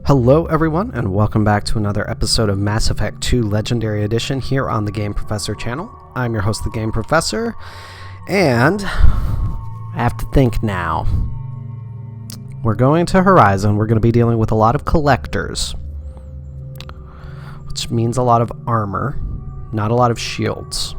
Hello everyone, and welcome back to another episode of Mass Effect 2 Legendary Edition here on the Game Professor channel. I'm your host, the Game Professor, and I have to think now. We're going to Horizon. We're going to be dealing with a lot of collectors, which means a lot of armor, not a lot of shields.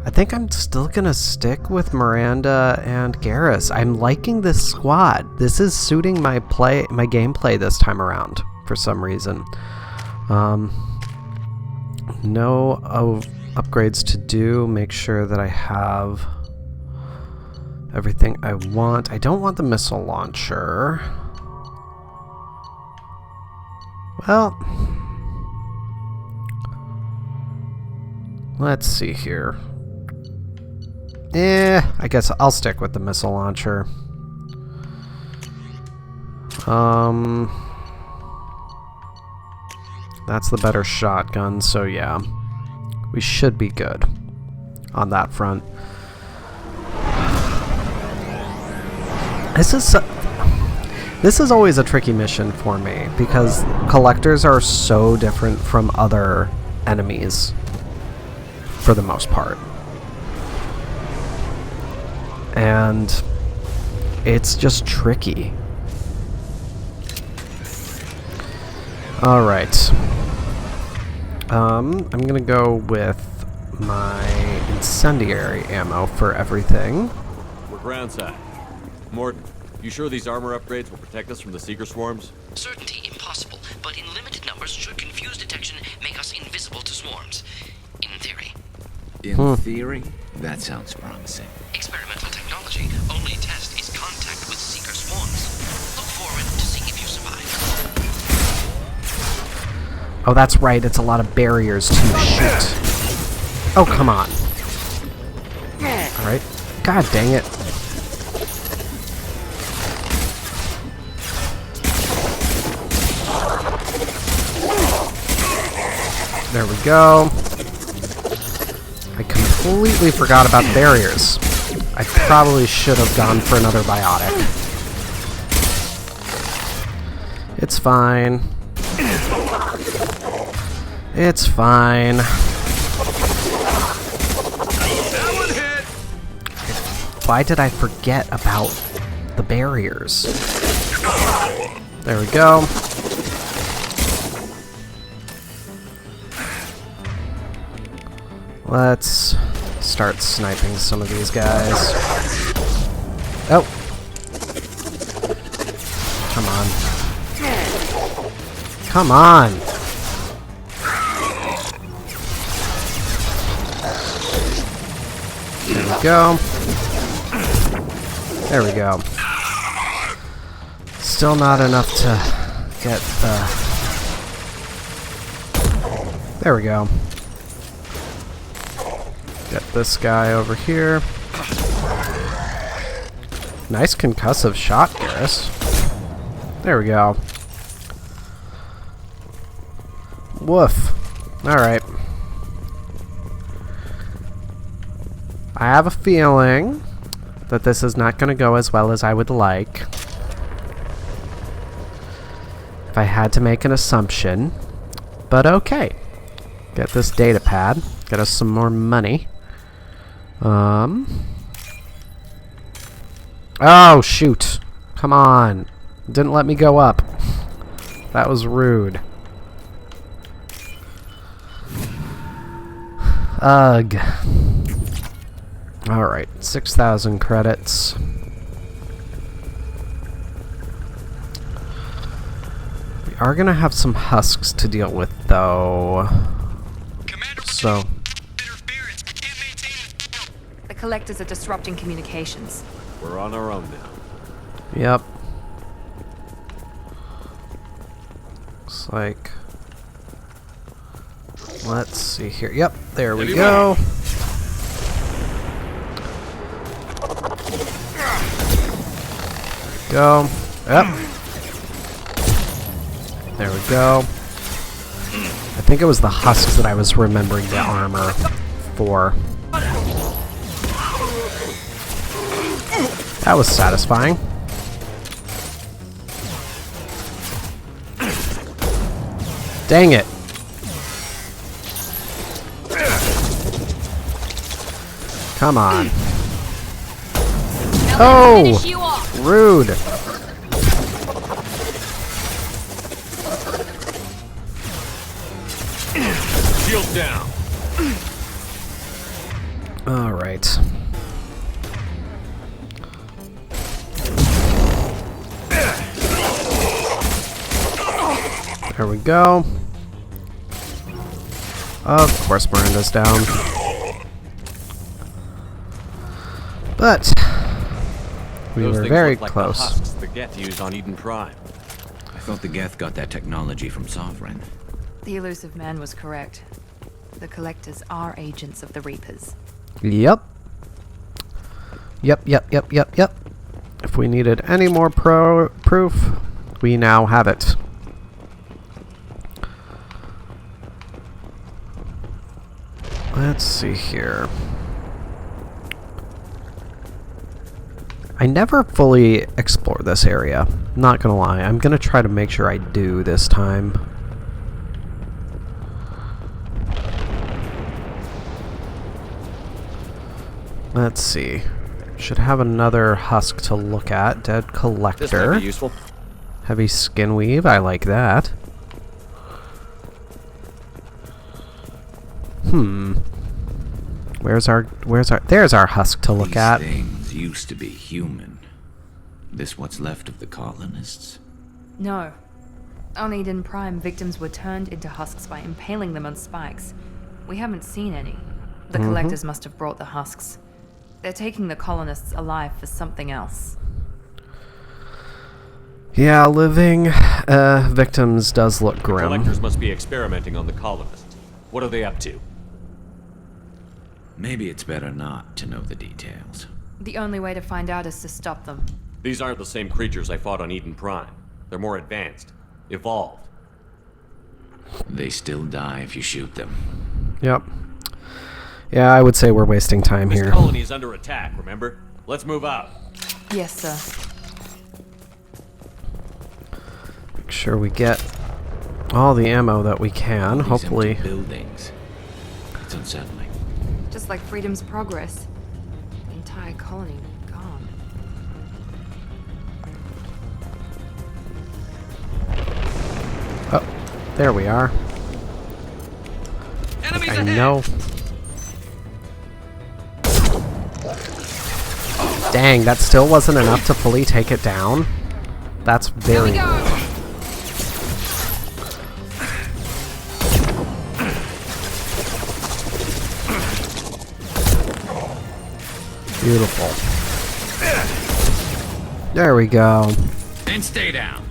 I think I'm still gonna stick with Miranda and Garrus. I'm liking this squad. This is suiting my gameplay this time around for some reason. No upgrades to do. Make sure that I have everything I want. I don't want the missile launcher. Well, let's see here. I guess I'll stick with the missile launcher. That's the better shotgun, so yeah. We should be good on that front. This is always a tricky mission for me, because collectors are so different from other enemies, for the most part. And it's just tricky. Alright. I'm gonna go with my incendiary ammo for everything. We're groundside. Morton, you sure these armor upgrades will protect us from the Seeker swarms? Certainty impossible, but in limited numbers should confuse detection, make us invisible to swarms. In theory. In theory? That sounds promising. Experimental technology. Only test is contact with Seeker swarms. Look forward to see if you survive. Oh, that's right. It's a lot of barriers to shoot. Oh, come on. Alright. God dang it. There we go. I completely forgot about barriers. I probably should have gone for another biotic. It's fine. It's fine. Why did I forget about the barriers? There we go. Let's start sniping some of these guys. Oh! Come on. Come on! There we go. There we go. Still not enough to get the... There we go. Get this guy over here. Nice concussive shot, Garrus. There we go. Woof. Alright. I have a feeling that this is not going to go as well as I would like. If I had to make an assumption. But okay. Get this data pad. Get us some more money. Oh, shoot. Come on. Didn't let me go up. That was rude. Ugh. Alright, 6,000 credits. We are gonna have some husks to deal with, though. So... The collectors are disrupting communications. We're on our own now. Yep. Looks like... Let's see here. Yep, there we go. Go. Yep. There we go. I think it was the husks that I was remembering the armor 4. That was satisfying. Dang it. Come on. Oh! Rude. Shield down. All right. There we go. Of course, Miranda's down. But we Those were things very look like close. the husks the Geth used on Eden Prime. I thought the Geth got that technology from Sovereign. The elusive man was correct. The collectors are agents of the Reapers. Yep. Yep. If we needed any more proof, we now have it. Let's see here. I never fully explore this area. Not gonna lie. I'm gonna try to make sure I do this time. Let's see. Should have another husk to look at. Dead This might collector. be useful. Heavy skin weave. I like that. Where's our there's our husk to look These at. things used to be human. This what's left of the colonists? No. On Eden Prime, victims were turned into husks by impaling them on spikes. We haven't seen any. The collectors must have brought the husks. They're taking the colonists alive for something else. Yeah, living victims does look The grim. collectors must be experimenting on the colonists. What are they up to? Maybe it's better not to know the details. The only way to find out is to stop them. These aren't the same creatures I fought on Eden Prime. They're more advanced. Evolved. They still die if you shoot them. Yep. Yeah, I would say we're wasting time This here. colony is under attack, remember? Let's move out. Yes, sir. Make sure we get all the ammo that we can. These Hopefully. empty buildings. It's unsettling. Just like Freedom's Progress. The entire colony gone. Oh, there we are. I know. Dang, that still wasn't enough to fully take it down. That's very. Beautiful. There we go. And stay down.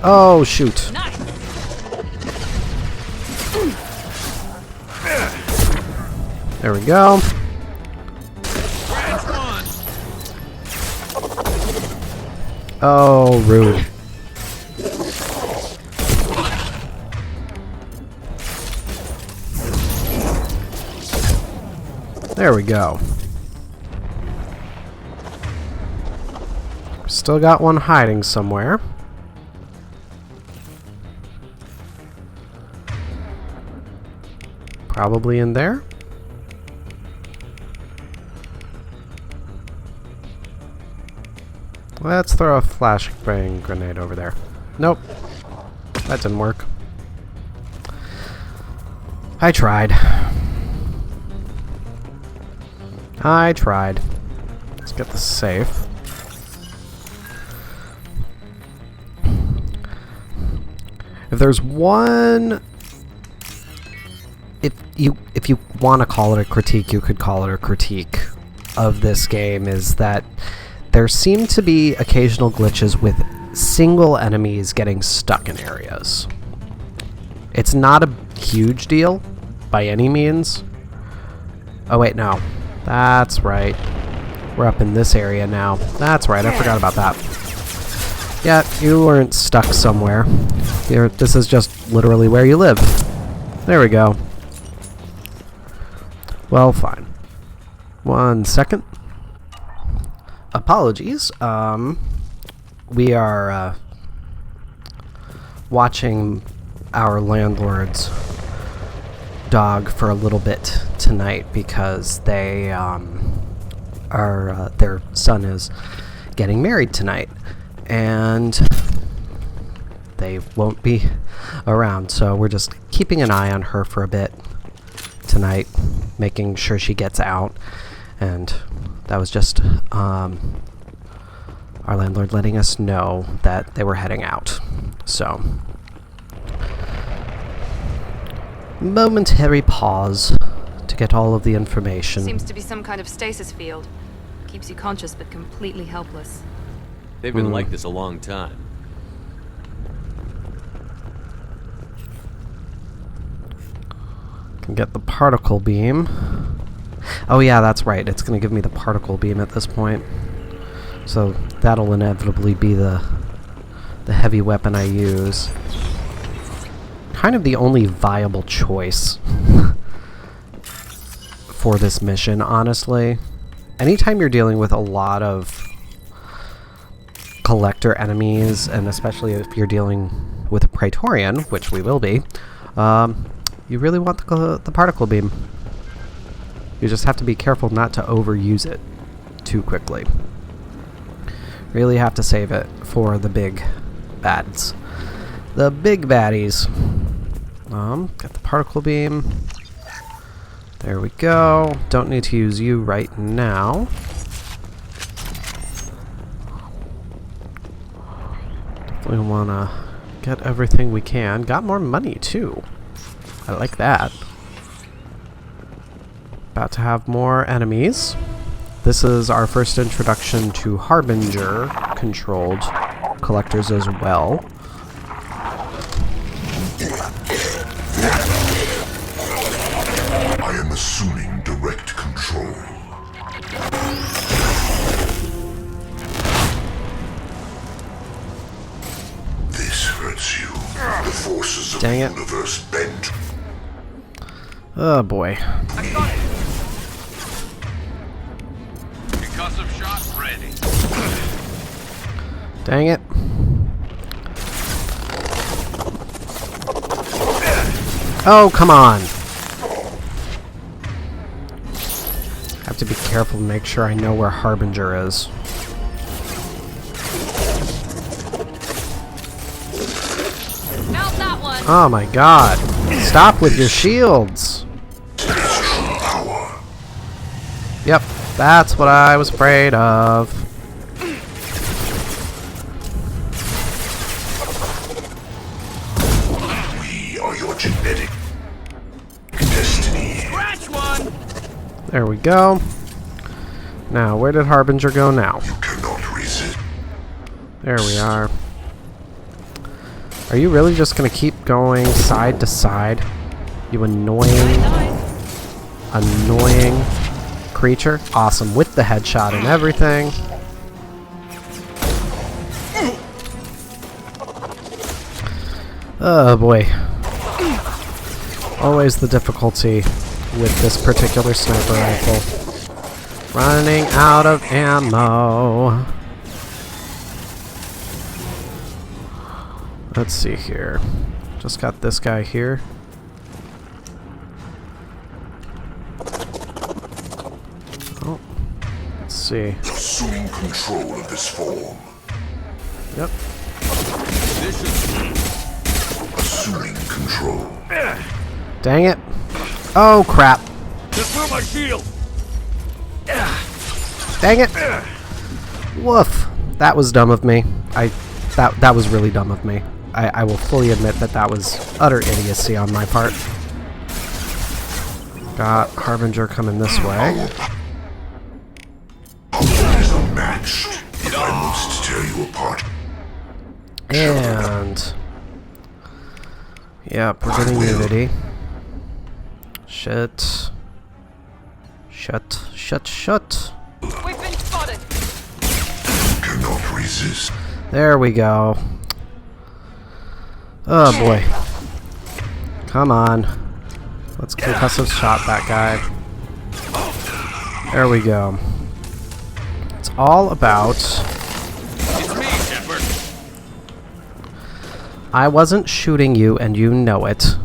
Oh, shoot. There we go. Oh, rude. There we go. Still got one hiding somewhere. Probably in there. Let's throw a flashbang grenade over there. Nope. That didn't work. I tried. Let's get the safe. If there's one... If you want to call it a critique, you could call it a critique of this game, is that there seem to be occasional glitches with single enemies getting stuck in areas. It's not a huge deal by any means. Oh wait, no. That's right. We're up in this area now. That's right, I forgot about that. Yeah, you weren't stuck somewhere. This is just literally where you live. There we go. Well, fine. 1 second. Apologies. We are watching our landlord's dog for a little bit tonight because they their son is getting married tonight, and they won't be around, so we're just keeping an eye on her for a bit tonight, making sure she gets out. And that was just our landlord letting us know that they were heading out. So, momentary pause to get all of the information. Seems to be some kind of stasis field. Keeps you conscious but completely helpless. They've been like this a long time. Can get the particle beam. Oh yeah, that's right. It's going to give me the particle beam at this point. So that'll inevitably be the heavy weapon I use. Kind of the only viable choice for this mission, honestly. Anytime you're dealing with a lot of collector enemies, and especially if you're dealing with a Praetorian, which we will be, you really want the particle beam. You just have to be careful not to overuse it too quickly. Really have to save it for the big bads. The big baddies. Got the particle beam. There we go. Don't need to use you right now. Definitely want to get everything we can. Got more money too. I like that. About to have more enemies. This is our first introduction to Harbinger controlled collectors as well. I am assuming direct control. This hurts you. The forces of Dang the it. universe bend. Oh boy. I got it. Concussive shot ready. Dang it. Oh, come on. Have to be careful to make sure I know where Harbinger is. Found that one! Oh my god. Stop with your shields. Yep, that's what I was afraid of. We are your genetic destiny. Scratch one! There we go. Now, where did Harbinger go now? You cannot resist. There we are. Are you really just gonna keep going side to side? You annoying creature. Awesome, with the headshot and everything. Oh boy. Always the difficulty with this particular sniper rifle. Running out of ammo. Let's see here. Just got this guy here. Oh. Let's see. Assume control of this form. Yep. Assuming control. Dang it. Oh crap. Just through my shield! Dang it. Woof. That was dumb of me. That was really dumb of me. I will fully admit that that was utter idiocy on my part. Got Harbinger coming this way. It is unmatched. I must tear you apart. And yep, we're getting Unity. Shut. We've been spotted! Cannot resist. There we go. Oh boy. Come on. Let's concussive shot that guy. There we go. It's all about... It's me, Shepard. I wasn't shooting you and you know it.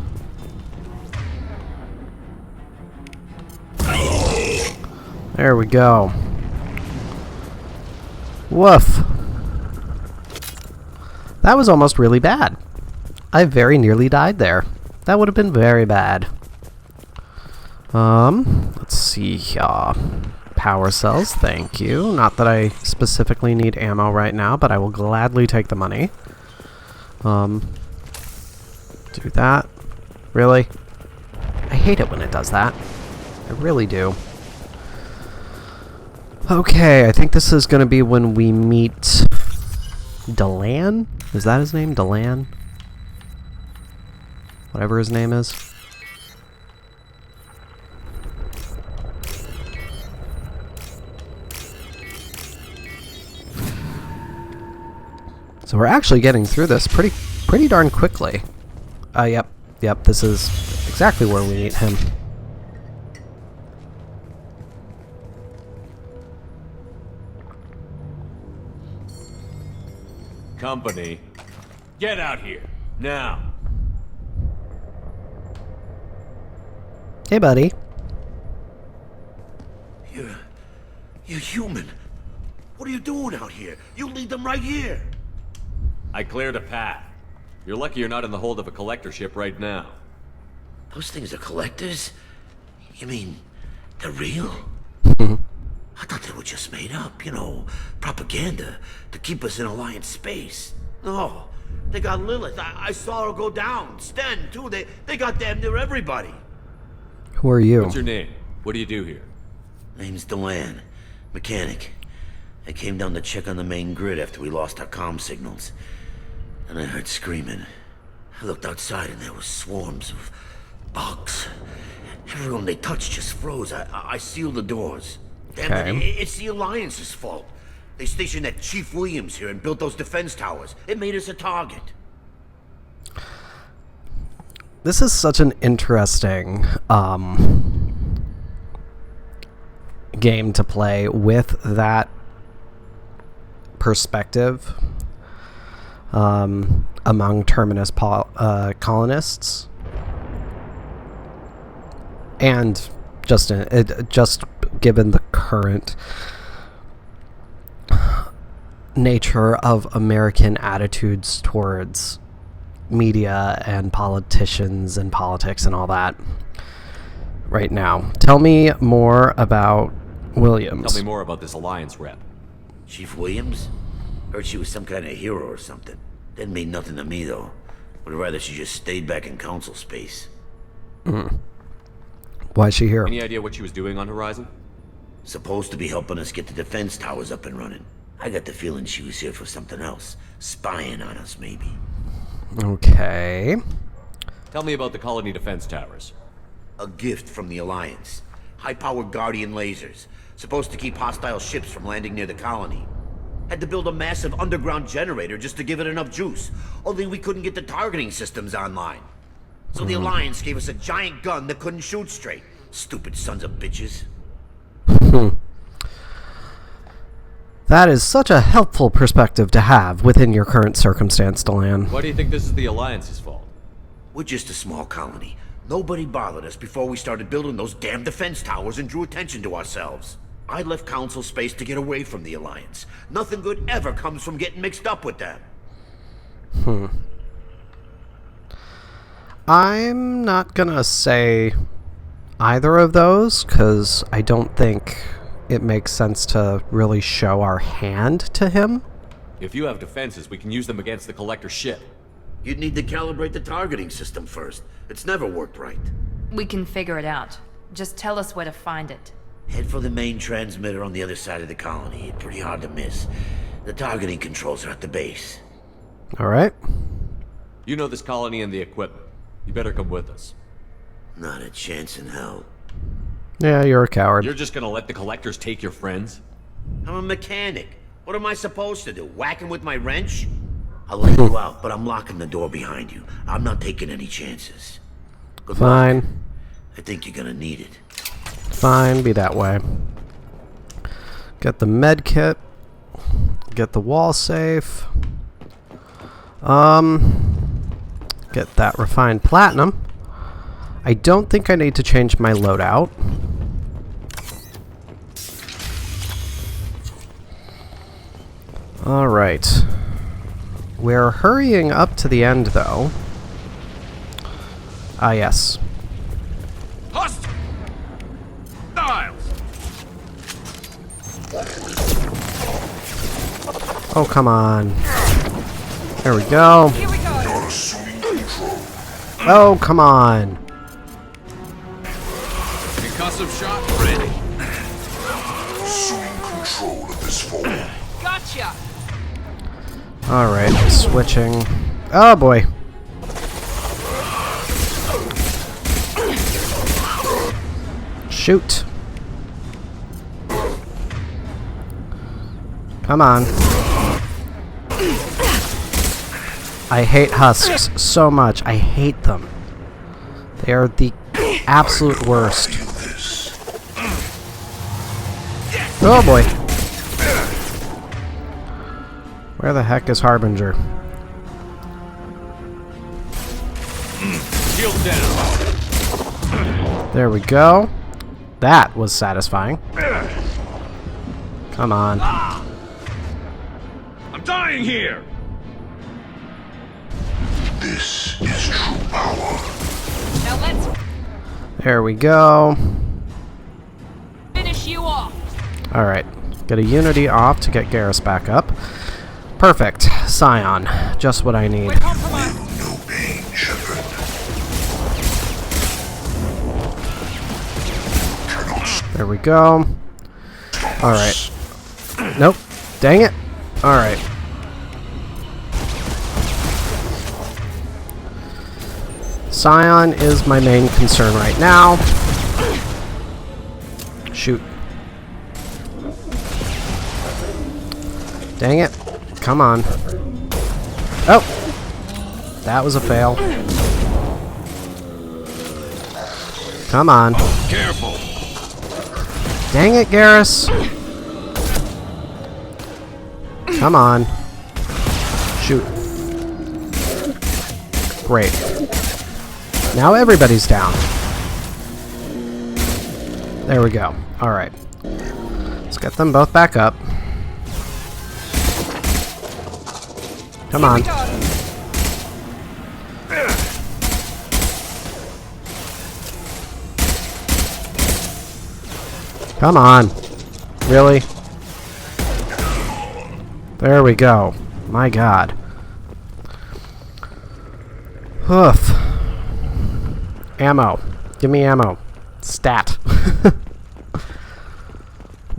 There we go. Woof. That was almost really bad. I very nearly died there. That would have been very bad. Let's see here. Power cells, thank you. Not that I specifically need ammo right now, but I will gladly take the money. Do that. Really? I hate it when it does that. I really do. Okay, I think this is going to be when we meet Delan? Is that his name? Delan? Whatever his name is. So we're actually getting through this pretty darn quickly. Yep, this is exactly where we meet him. Company, get out here, now. Hey, buddy. You're human. What are you doing out here? You lead them right here. I cleared a path. You're lucky you're not in the hold of a collector ship right now. Those things are collectors? You mean, they're real? I thought they were just made up, you know, propaganda to keep us in Alliance space. No, they got Lilith. I saw her go down. Sten, too. They got damn near everybody. Who are you? What's your name? What do you do here? Name's Delan. Mechanic. I came down to check on the main grid after we lost our comm signals. And I heard screaming. I looked outside and there was swarms of bugs. Everyone they touched just froze. I sealed the doors. Damn it, it's the Alliance's fault. They stationed that Chief Williams here and built those defense towers. It made us a target. This is such an interesting game to play with that perspective among Terminus colonists, and just given the current nature of American attitudes towards media and politicians and politics and all that right now. Tell me more about Williams. Tell me more about this Alliance rep. Chief Williams? Heard she was some kind of hero or something. Didn't mean nothing to me, though. Would rather she just stayed back in council space. Why is she here? Any idea what she was doing on Horizon? Supposed to be helping us get the defense towers up and running. I got the feeling she was here for something else. Spying on us, maybe. Okay. Tell me about the colony defense towers. A gift from the Alliance. High-powered Guardian lasers. Supposed to keep hostile ships from landing near the colony. Had to build a massive underground generator just to give it enough juice. Only we couldn't get the targeting systems online. So the Alliance gave us a giant gun that couldn't shoot straight. Stupid sons of bitches. That is such a helpful perspective to have within your current circumstance, Delan. Why do you think this is the Alliance's fault? We're just a small colony. Nobody bothered us before we started building those damn defense towers and drew attention to ourselves. I left Council space to get away from the Alliance. Nothing good ever comes from getting mixed up with them. I'm not gonna say either of those, because I don't think it makes sense to really show our hand to him. If you have defenses, we can use them against the Collector ship. You'd need to calibrate the targeting system first. It's never worked right. We can figure it out. Just tell us where to find it. Head for the main transmitter on the other side of the colony. It's pretty hard to miss. The targeting controls are at the base. Alright. You know this colony and the equipment. You better come with us. Not a chance in hell. Yeah, you're a coward. You're just gonna let the Collectors take your friends? I'm a mechanic. What am I supposed to do? Whack him with my wrench? I'll let you out, but I'm locking the door behind you. I'm not taking any chances. Good Fine. luck. I think you're gonna need it. Fine, be that way. Get the med kit. Get the wall safe. Get that refined platinum. I don't think I need to change my loadout. Alright. We're hurrying up to the end, though. Ah, yes. Hust! Styles! Oh, come on. There we go. Oh, come on. Concussive shot ready. Assuming control of this phone. Gotcha! Alright, switching. Oh, boy. Shoot. Come on. I hate husks so much. I hate them. They are the absolute worst. Oh boy. Where the heck is Harbinger? Shield down. There we go. That was satisfying. Come on. I'm dying here. This is true power. Now let's There we go. finish you off. Alright. Get a Unity off to get Garrus back up. Perfect. Scion. Just what I need. We're compromised. No pain, Shepard. There we go. Alright. Nope. Dang it. Alright. Scion is my main concern right now. Shoot. Dang it. Come on. Oh! That was a fail. Come on. Careful. Dang it, Garrus. Come on. Shoot. Great. Now everybody's down. There we go. Alright. Let's get them both back up. Come on. Come on. Really? There we go. My god. Hoof. Ammo. Give me ammo. Stat.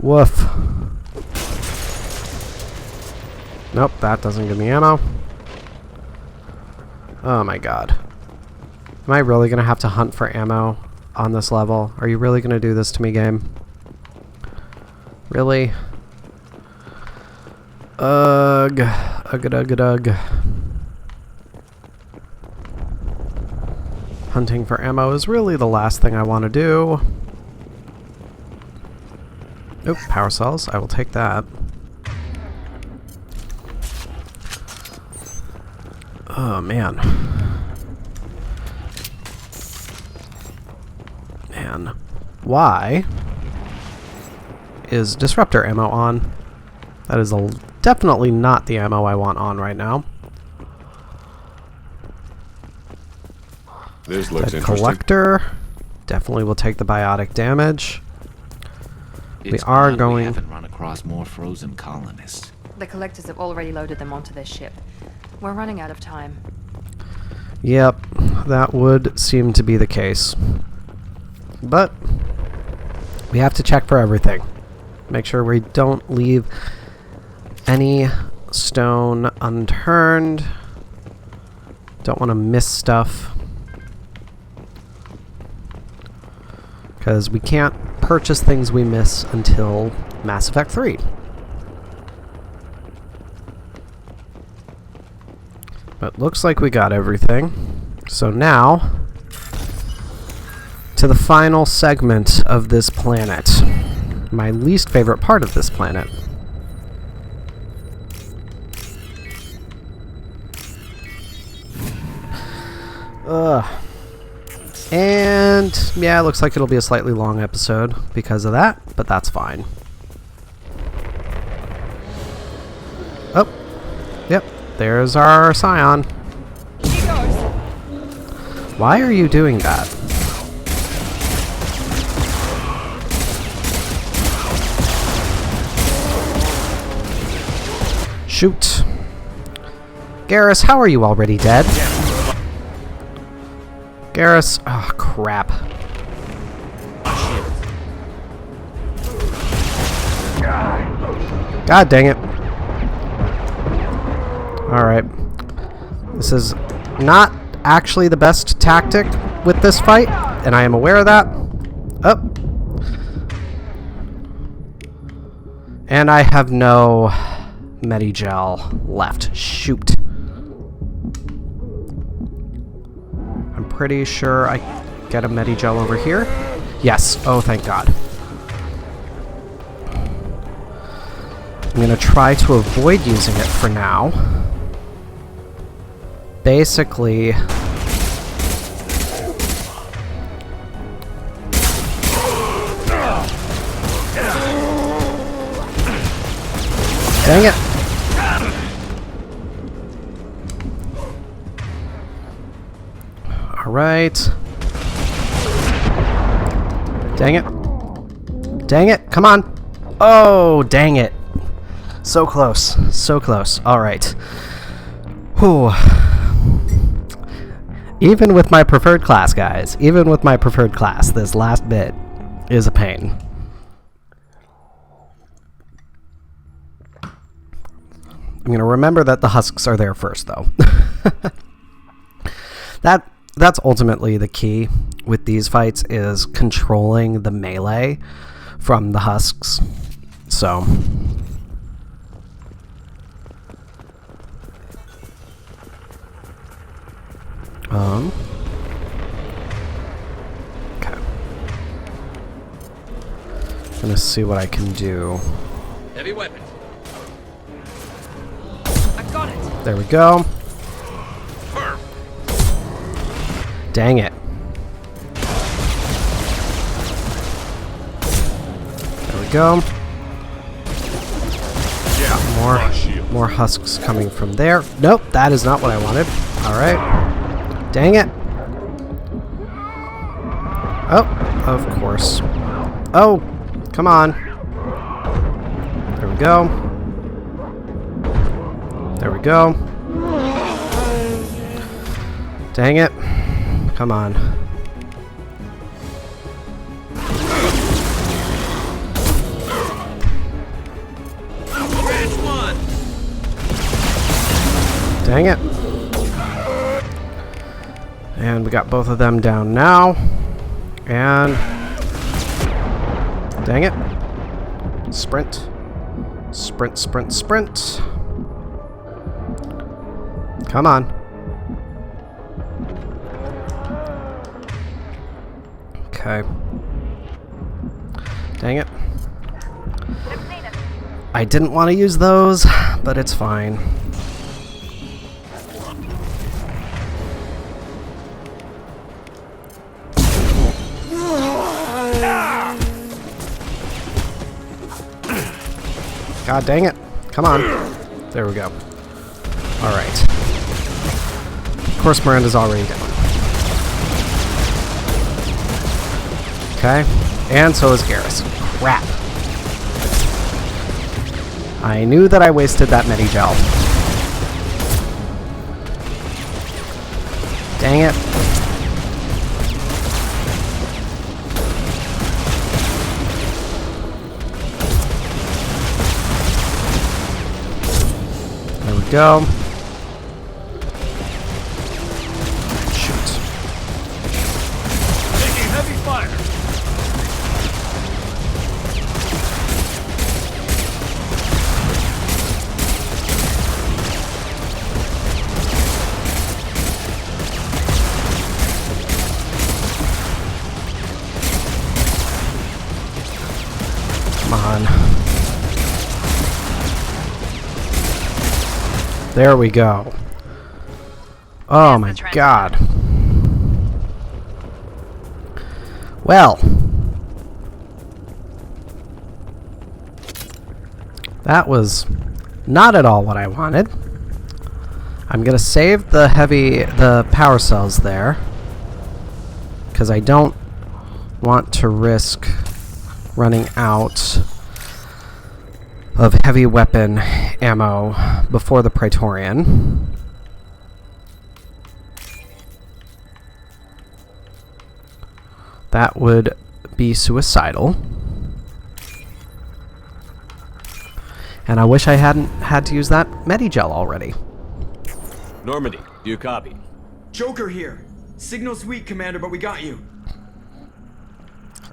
Woof. Nope, that doesn't give me ammo. Oh my god. Am I really gonna have to hunt for ammo on this level? Are you really gonna do this to me, game? Really? Ugh. Ugh, ugh, ugh. Hunting for ammo is really the last thing I want to do. Oop, power cells. I will take that. Oh, man. Man. Why is disruptor ammo on? That is definitely not the ammo I want on right now. This looks That interesting. collector definitely will take the biotic damage. It's are odd going- We haven't run across more frozen colonists. The collectors have already loaded them onto their ship. We're running out of time. Yep, that would seem to be the case. But we have to check for everything. Make sure we don't leave any stone unturned. Don't want to miss stuff. Because we can't purchase things we miss until Mass Effect 3. But looks like we got everything. So now, to the final segment of this planet. My least favorite part of this planet. Ugh. And yeah, it looks like it'll be a slightly long episode because of that, but that's fine. Oh, yep, there's our Scion. Why are you doing that? Shoot. Garrus, how are you already dead? Garrus, oh crap. God dang it. Alright. This is not actually the best tactic with this fight, and I am aware of that. Oh. And I have no Medigel left. Shoot. I'm pretty sure I get a Medigel over here. Yes. Oh, thank God. I'm going to try to avoid using it for now. Basically... Dang it! Alright. Dang it. Dang it, come on! Oh, dang it. So close. So close. Alright. Whew. Even with my preferred class, guys. Even with my preferred class, this last bit is a pain. I'm going to remember that the husks are there first, though. That's ultimately the key with these fights, is controlling the melee from the husks. So... Okay. I'm gonna see what I can do. Heavy weapon. Got it. There we go. Firm. Dang it. There we go. Yeah. More husks coming from there. Nope, that is not what I wanted. Alright. Dang it. Oh, of course. Oh, come on. There we go. There we go. Dang it. Come on. Branch one. Dang it. And we got both of them down now. And... Dang it. Sprint. Sprint, sprint, sprint. Come on. Okay. Dang it. I didn't want to use those, but it's fine. God dang it. Come on. There we go. Alright. Of course, Miranda's already down. Okay. And so is Garrus. Crap. I knew that I wasted that Medigel. Dang it. There we go. Shoot. Taking heavy fire. There we go. Oh my god. Well. That was not at all what I wanted. I'm gonna save the power cells there, because I don't want to risk running out of heavy weapon ammo before the Praetorian. That would be suicidal. And I wish I hadn't had to use that Medigel already. Normandy, do you copy? Joker here. Signal's weak, Commander, but we got you.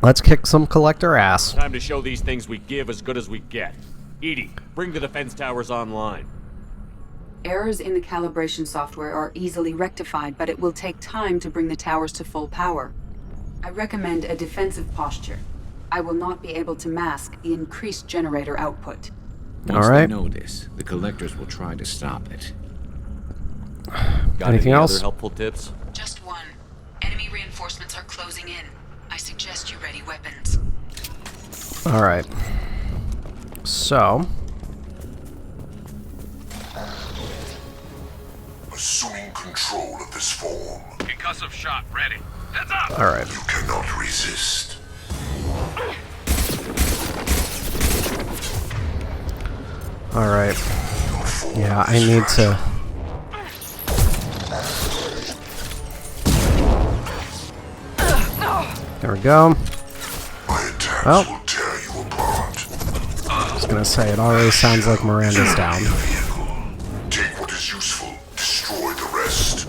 Let's kick some collector ass. Time to show these things we give as good as we get. Edie, bring the defense towers online. Errors in the calibration software are easily rectified, but it will take time to bring the towers to full power. I recommend a defensive posture. I will not be able to mask the increased generator output. Once All right. they know this, the collectors will try to stop it. Got Anything any else? other helpful tips? Just one. Enemy reinforcements are closing in. I suggest you ready weapons. Alright. So. Assuming control of this form, Concussive shot ready. Heads up! Alright. you cannot resist. Alright. Yeah, I need to. There we go. My attacks Well. will tear you apart. I was gonna say, it already sounds like Miranda's down. Vehicle. Take what is useful, destroy the rest.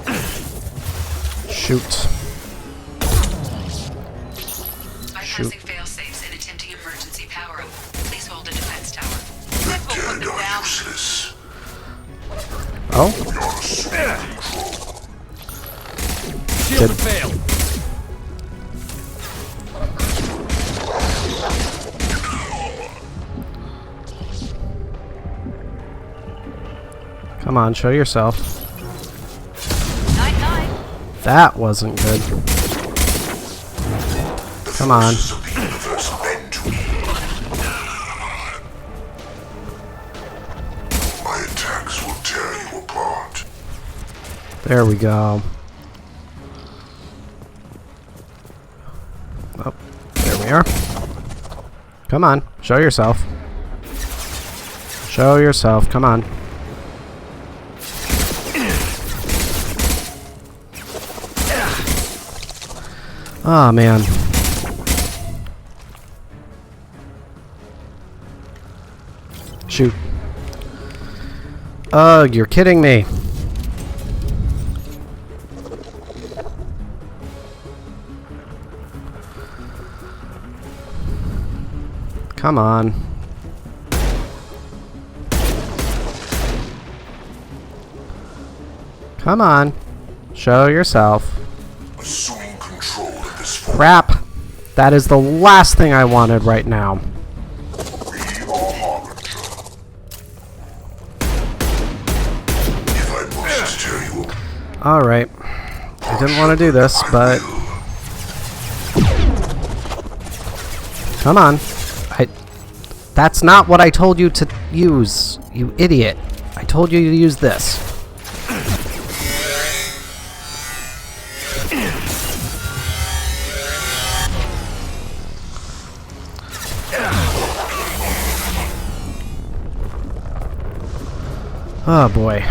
Shoot. Bypassing fail-safes and attempting emergency power-up. Please hold the defense tower. The dead are useless. Oh? You're assuming control. Shield to fail! Come on, show yourself. Night-night. That wasn't good. Come on. Forces of the universe bend to me. My attacks will tear you apart. There we go. Oh, there we are. Come on, show yourself. Show yourself, come on. Oh man. Shoot. Ugh, you're kidding me. Come on. Come on. Show yourself. Assuming control of this form. Crap. That is the last thing I wanted right now. We are Harbinger. If I must tear you apart. Alright. I didn't want to do this, but... Come on. That's not what I told you to use, you idiot. I told you to use this. Oh boy.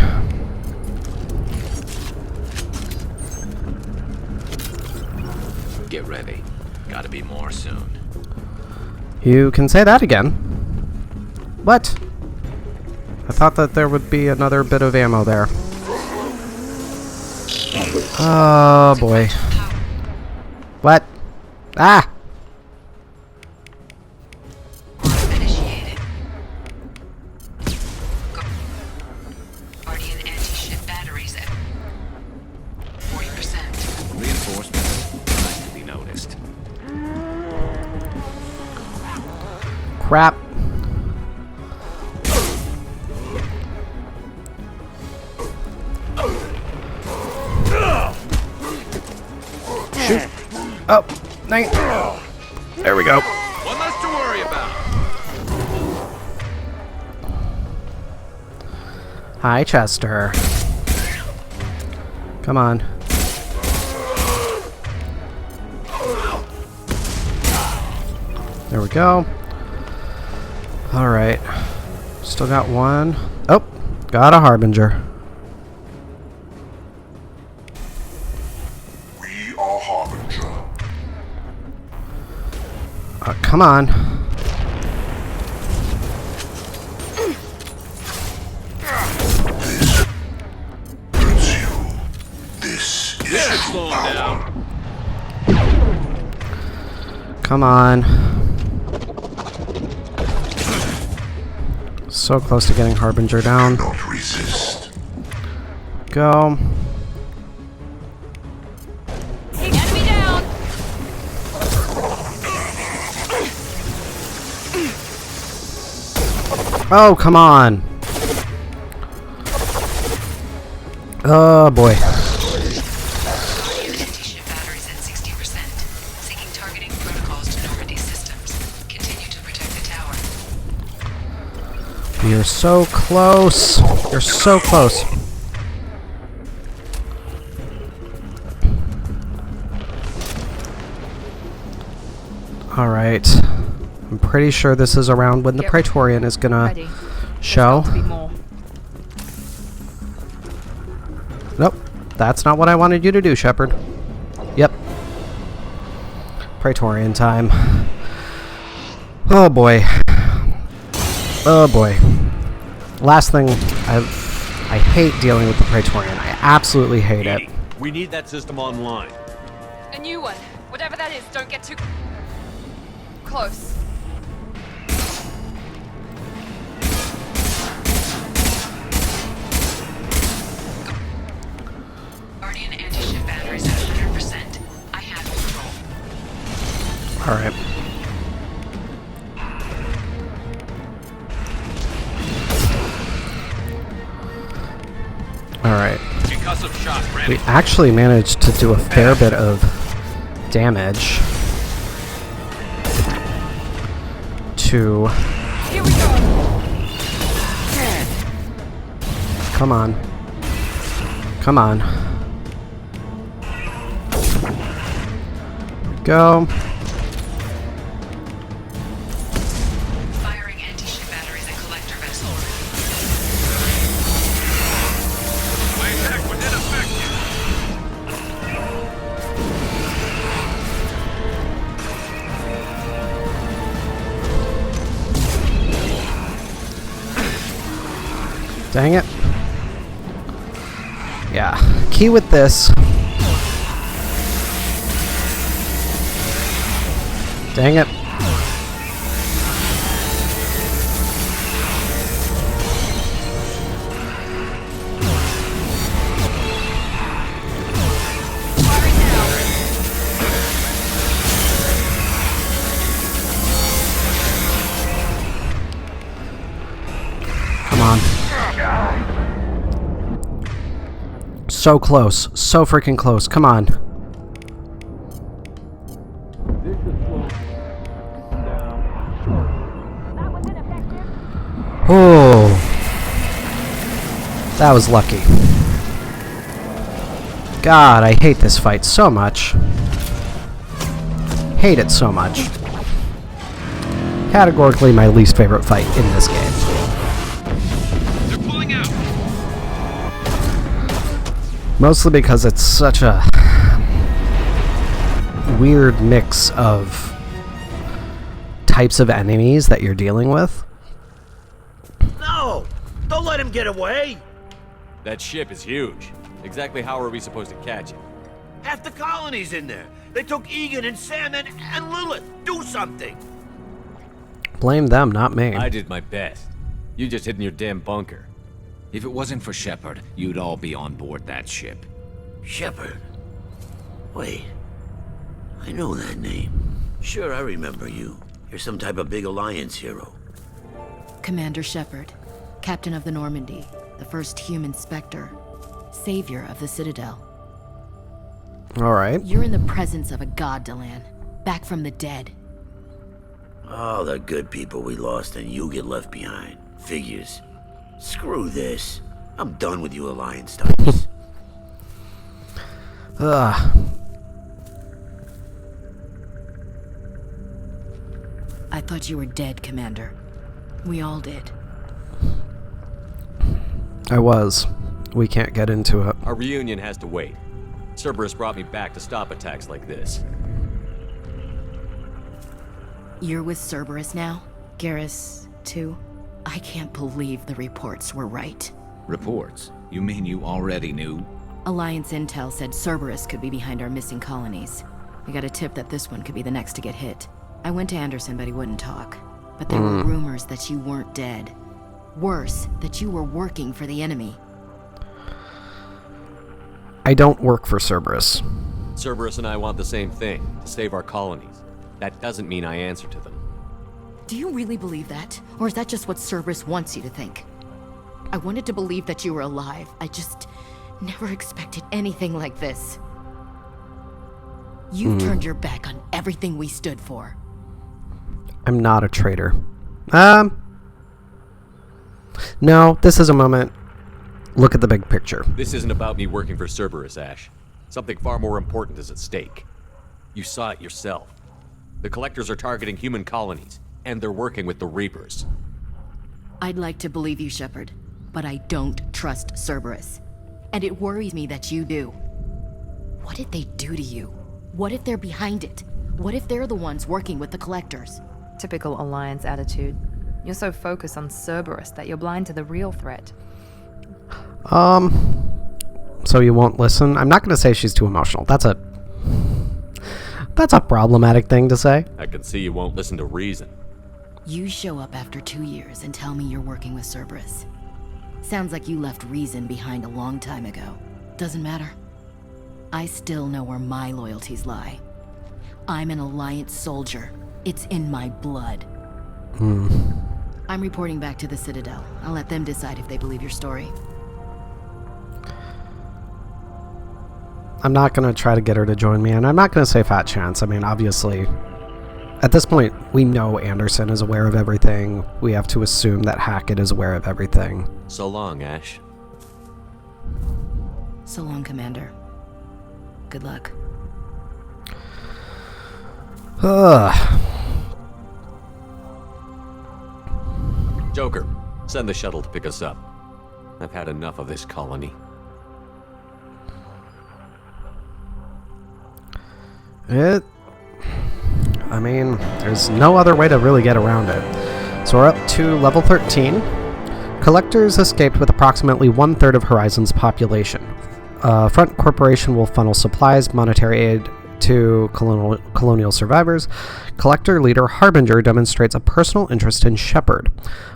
Get ready. Gotta be more soon. You can say that again. What? I thought that there would be another bit of ammo there. Oh boy. What? Ah! Initiated. Guardian anti-ship batteries at 40%. Reinforcements not to be noticed. Crap. Oh, dang it. There we go. One less to worry about. Hi, Chester. Come on. There we go. Alright. Still got one. Oh, got a Harbinger. We are Harbinger. Come on. Hurts you. This is Slow him down. Come on. So close to getting Harbinger down. not resist. Go. Enemy down! Oh, come on. Oh, boy. Anti-ship batteries at 60%. Seeking targeting protocols to Normandy systems. Continue to protect the tower. You're so close. You're so close. Alright. I'm pretty sure this is around when the Praetorian is gonna Ready. show. There's got to be more. Nope. That's not what I wanted you to do, Shepard. Yep. Praetorian time. Oh boy. Oh boy. Last thing, I hate dealing with the Praetorian. I absolutely hate it. We need that system online. A new one. Whatever that is, don't get too close. Guardian anti-ship batteries at 100%. I have control. Alright. Alright. Concussive shot ready. We actually managed to do a fair bit of damage to... Here we go. Come on. Come on. Go. Firing anti-ship batteries at collector vessel. Wait, heck, what did affect you? Dang it. Yeah. Key with this. Dang it. Come on. So close. So freaking close. Come on. Oh. That was lucky. God, I hate this fight so much. Hate it so much. Categorically my least favorite fight in this game. They're pulling out. Mostly because it's such a weird mix of types of enemies that you're dealing with. No! Don't let him get away! That ship is huge. Exactly how are we supposed to catch it? Half the colony's in there. They took Egan and Sam and Lilith. Do something! Blame them, not me. I did my best. You just hid in your damn bunker. If it wasn't for Shepard, you'd all be on board that ship. Shepard. Wait. I know that name. Sure, I remember you. You're some type of big Alliance hero. Commander Shepard, Captain of the Normandy, the first human Spectre, Savior of the Citadel. Alright. You're in the presence of a god, Delan. Back from the dead. All the good people we lost and you get left behind. Figures. Screw this. I'm done with you Alliance types. Ugh. I thought you were dead, Commander. We all did. I was. We can't get into it. Our reunion has to wait. Cerberus brought me back to stop attacks like this. You're with Cerberus now? Garrus, too? I can't believe the reports were right. Reports? You mean you already knew? Alliance intel said Cerberus could be behind our missing colonies. We got a tip that this one could be the next to get hit. I went to Anderson, but he wouldn't talk. But there were rumors that you weren't dead. Worse, that you were working for the enemy. I don't work for Cerberus. Cerberus and I want the same thing, to save our colonies. That doesn't mean I answer to them. Do you really believe that? Or is that just what Cerberus wants you to think? I wanted to believe that you were alive. I just never expected anything like this. You turned your back on everything we stood for. I'm not a traitor. No, this is a moment. Look at the big picture. This isn't about me working for Cerberus, Ash. Something far more important is at stake. You saw it yourself. The Collectors are targeting human colonies, and they're working with the Reapers. I'd like to believe you, Shepard, but I don't trust Cerberus. And it worries me that you do. What did they do to you? What if they're behind it? What if they're the ones working with the Collectors? Typical Alliance attitude. You're so focused on Cerberus that you're blind to the real threat. So you won't listen? I'm not going to say she's too emotional. That's a problematic thing to say. I can see you won't listen to reason. You show up after 2 years and tell me you're working with Cerberus. Sounds like you left reason behind a long time ago. Doesn't matter. I still know where my loyalties lie. I'm an Alliance soldier. It's in my blood. I'm reporting back to the Citadel. I'll let them decide if they believe your story. I'm not going to try to get her to join me, and I'm not going to say fat chance. I mean, obviously, at this point, we know Anderson is aware of everything. We have to assume that Hackett is aware of everything. So long, Ash. So long, Commander. Good luck. Joker, send the shuttle to pick us up. I've had enough of this colony. I mean, there's no other way to really get around it. So we're up to level 13. Collectors escaped with approximately 1/3 of Horizon's population. Front Corporation will funnel supplies, monetary aid to colonial survivors. Collector leader Harbinger demonstrates a personal interest in Shepard.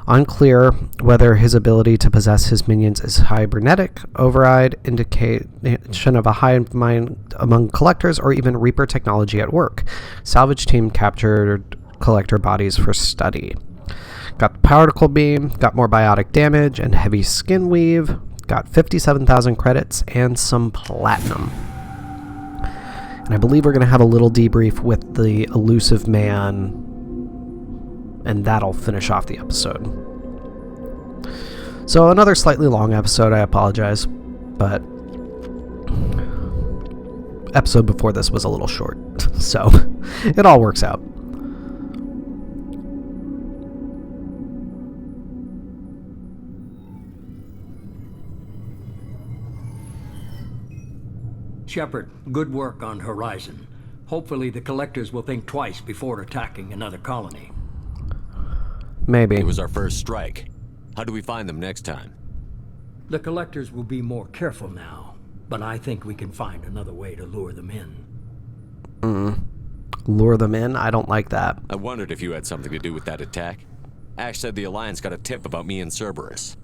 Unclear whether his ability to possess his minions is cybernetic override, indication of a hive mind among collectors, or even Reaper technology at work. Salvage team captured collector bodies for study. Got the particle beam, got more biotic damage and heavy skin weave, got 57,000 credits and some platinum. And I believe we're going to have a little debrief with the elusive man, and that'll finish off the episode. So another slightly long episode, I apologize, but episode before this was a little short, so it all works out. Shepard, good work on Horizon. Hopefully the Collectors will think twice before attacking another colony. Maybe. It was our first strike. How do we find them next time? The Collectors will be more careful now, but I think we can find another way to lure them in. Lure them in? I don't like that. I wondered if you had something to do with that attack. Ash said the Alliance got a tip about me and Cerberus.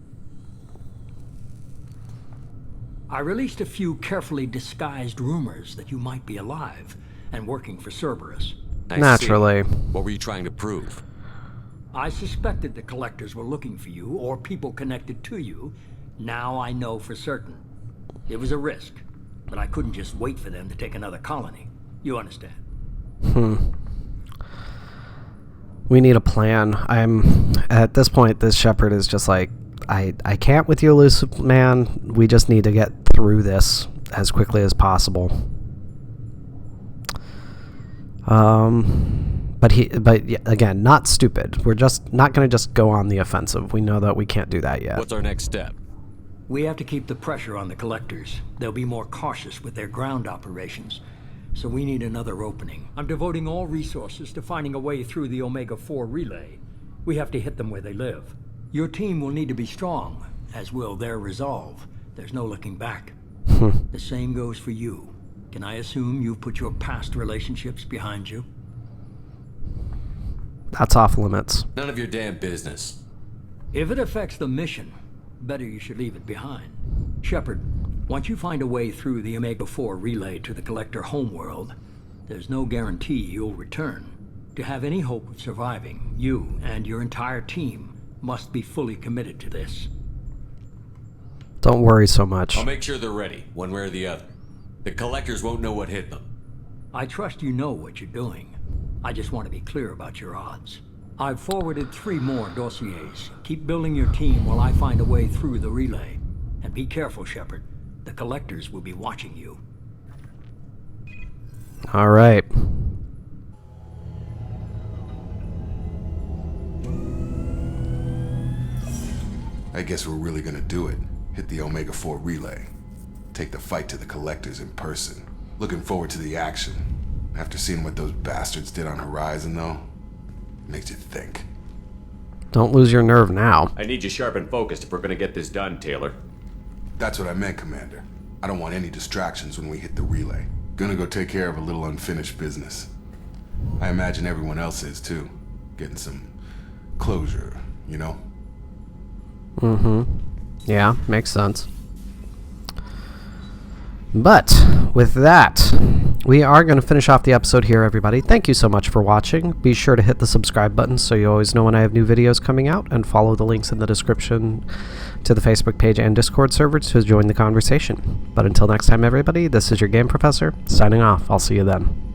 I released a few carefully disguised rumors that you might be alive and working for Cerberus. Naturally. What were you trying to prove? I suspected the Collectors were looking for you or people connected to you. Now I know for certain. It was a risk, but I couldn't just wait for them to take another colony. You understand? We need a plan. At this point, this Shepard is just like, I can't with you, elusive man. We just need to get through this as quickly as possible. But yeah, again, not stupid. We're just not going to just go on the offensive. We know that we can't do that yet. What's our next step? We have to keep the pressure on the collectors. They'll be more cautious with their ground operations. So we need another opening. I'm devoting all resources to finding a way through the Omega-4 relay. We have to hit them where they live. Your team will need to be strong, as will their resolve. There's no looking back. The same goes for you. Can I assume you've put your past relationships behind you? That's off limits. None of your damn business. If it affects the mission, better you should leave it behind. Shepard, once you find a way through the Omega-4 relay to the Collector homeworld, there's no guarantee you'll return. To have any hope of surviving, you and your entire team must be fully committed to this. Don't worry so much. I'll make sure they're ready, one way or the other. The Collectors won't know what hit them. I trust you know what you're doing. I just want to be clear about your odds. I've forwarded 3 more dossiers. Keep building your team while I find a way through the relay. And be careful, Shepard. The Collectors will be watching you. All right. I guess we're really gonna do it. Hit the Omega-4 relay. Take the fight to the Collectors in person. Looking forward to the action. After seeing what those bastards did on Horizon, though, makes you think. Don't lose your nerve now. I need you sharp and focused if we're gonna get this done, Taylor. That's what I meant, Commander. I don't want any distractions when we hit the relay. Gonna go take care of a little unfinished business. I imagine everyone else is, too. Getting some closure, you know? Yeah, makes sense. But with that, we are going to finish off the episode here, everybody. Thank you so much for watching. Be sure to hit the subscribe button so you always know when I have new videos coming out, and follow the links in the description to the Facebook page and Discord server to join the conversation. But until next time, everybody, this is your Game Professor, signing off. I'll see you then.